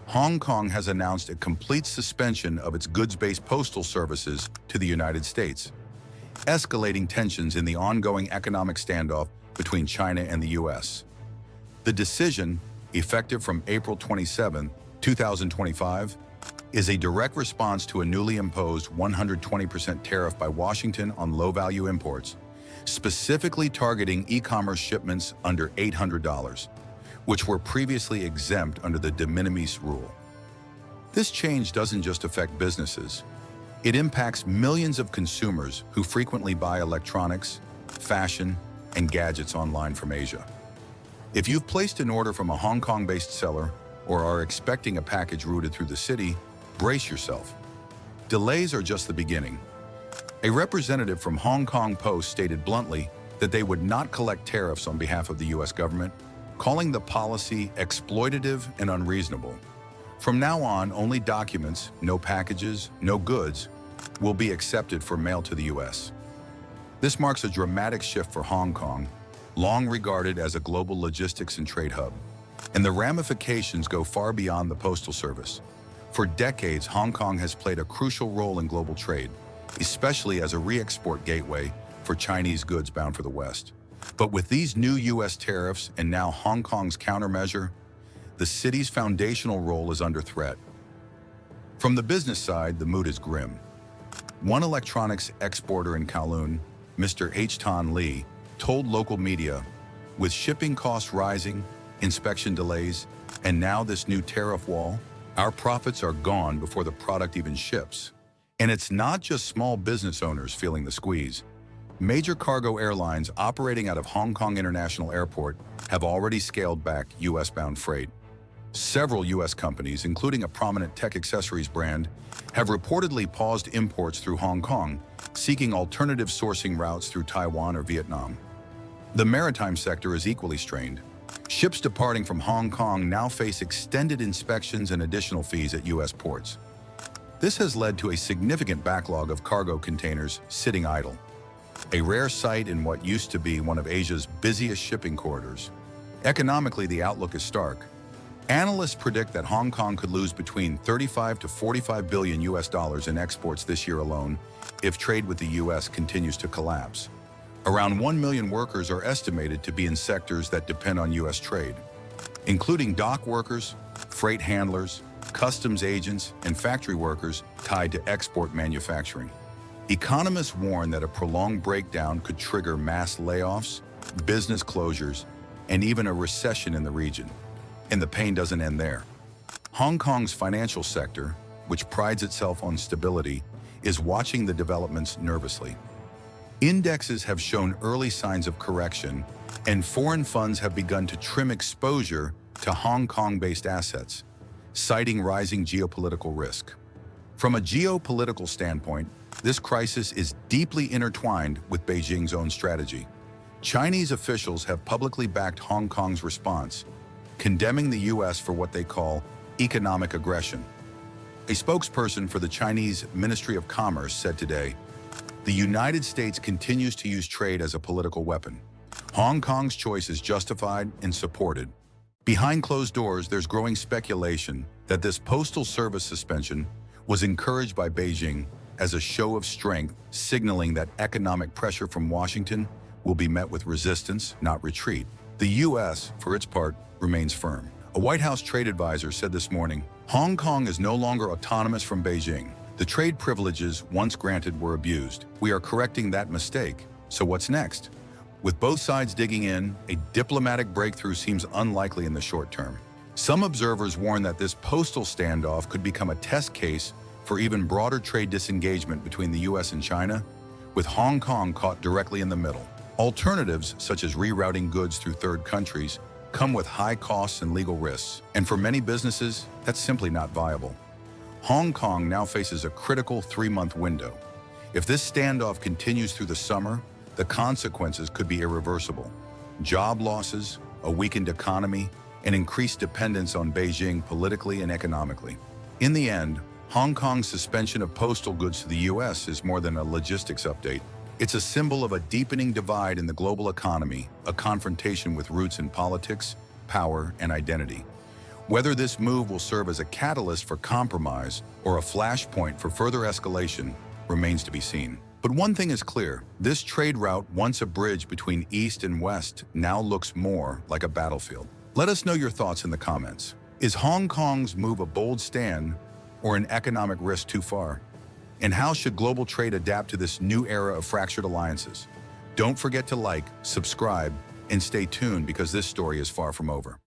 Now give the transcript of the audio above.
Hong Kong has announced a complete suspension of its goods-based postal services to the United States, escalating tensions in the ongoing economic standoff between China and the U.S. The decision, effective from April 27, 2025, is a direct response to a newly imposed 120% tariff by Washington on low-value imports, specifically targeting e-commerce shipments under $800, which were previously exempt under the de minimis rule. This change doesn't just affect businesses. It impacts millions of consumers who frequently buy electronics, fashion, and gadgets online from Asia. If you've placed an order from a Hong Kong-based seller or are expecting a package routed through the city, brace yourself. Delays are just the beginning. A representative from Hong Kong Post stated bluntly that they would not collect tariffs on behalf of the U.S. government, calling the policy exploitative and unreasonable. From now on, only documents, no packages, no goods, will be accepted for mail to the U.S. This marks a dramatic shift for Hong Kong, long regarded as a global logistics and trade hub. And the ramifications go far beyond the postal service. For decades, Hong Kong has played a crucial role in global trade, especially as a re-export gateway for Chinese goods bound for the West. But with these new U.S. tariffs and now Hong Kong's countermeasure, the city's foundational role is under threat. From the business side, the mood is grim. One electronics exporter in Kowloon, Mr. H. Tan Lee, told local media, with shipping costs rising, inspection delays, and now this new tariff wall, our profits are gone before the product even ships. And it's not just small business owners feeling the squeeze. Major cargo airlines operating out of Hong Kong International Airport have already scaled back U.S.-bound freight. Several U.S. companies, including a prominent tech accessories brand, have reportedly paused imports through Hong Kong, seeking alternative sourcing routes through Taiwan or Vietnam. The maritime sector is equally strained. Ships departing from Hong Kong now face extended inspections and additional fees at U.S. ports. This has led to a significant backlog of cargo containers sitting idle, a rare sight in what used to be one of Asia's busiest shipping corridors. Economically, the outlook is stark. Analysts predict that Hong Kong could lose between 35 to 45 billion US dollars in exports this year alone if trade with the U.S. continues to collapse. Around 1 million workers are estimated to be in sectors that depend on U.S. trade, including dock workers, freight handlers, customs agents, and factory workers tied to export manufacturing. Economists warn that a prolonged breakdown could trigger mass layoffs, business closures, and even a recession in the region. And the pain doesn't end there. Hong Kong's financial sector, which prides itself on stability, is watching the developments nervously. Indexes have shown early signs of correction, and foreign funds have begun to trim exposure to Hong Kong-based assets, citing rising geopolitical risk. From a geopolitical standpoint, this crisis is deeply intertwined with Beijing's own strategy. Chinese officials have publicly backed Hong Kong's response, condemning the U.S. for what they call economic aggression. A spokesperson for the Chinese Ministry of Commerce said today, "The United States continues to use trade as a political weapon. Hong Kong's choice is justified and supported." Behind closed doors, there's growing speculation that this postal service suspension was encouraged by Beijing as a show of strength, signaling that economic pressure from Washington will be met with resistance, not retreat. The U.S., for its part, remains firm. A White House trade advisor said this morning, "Hong Kong is no longer autonomous from Beijing. The trade privileges once granted were abused. We are correcting that mistake. So what's next?" With both sides digging in, a diplomatic breakthrough seems unlikely in the short term. Some observers warn that this postal standoff could become a test case for even broader trade disengagement between the U.S. and China, with Hong Kong caught directly in the middle. Alternatives, such as rerouting goods through third countries, come with high costs and legal risks, and for many businesses, that's simply not viable. Hong Kong now faces a critical 3-month window. If this standoff continues through the summer, the consequences could be irreversible. Job losses, a weakened economy, and increased dependence on Beijing politically and economically. In the end, Hong Kong's suspension of postal goods to the U.S. is more than a logistics update. It's a symbol of a deepening divide in the global economy, a confrontation with roots in politics, power, and identity. Whether this move will serve as a catalyst for compromise or a flashpoint for further escalation remains to be seen. But one thing is clear, this trade route, once a bridge between East and West, now looks more like a battlefield. Let us know your thoughts in the comments. Is Hong Kong's move a bold stand or an economic risk too far? And how should global trade adapt to this new era of fractured alliances? Don't forget to like, subscribe, and stay tuned because this story is far from over.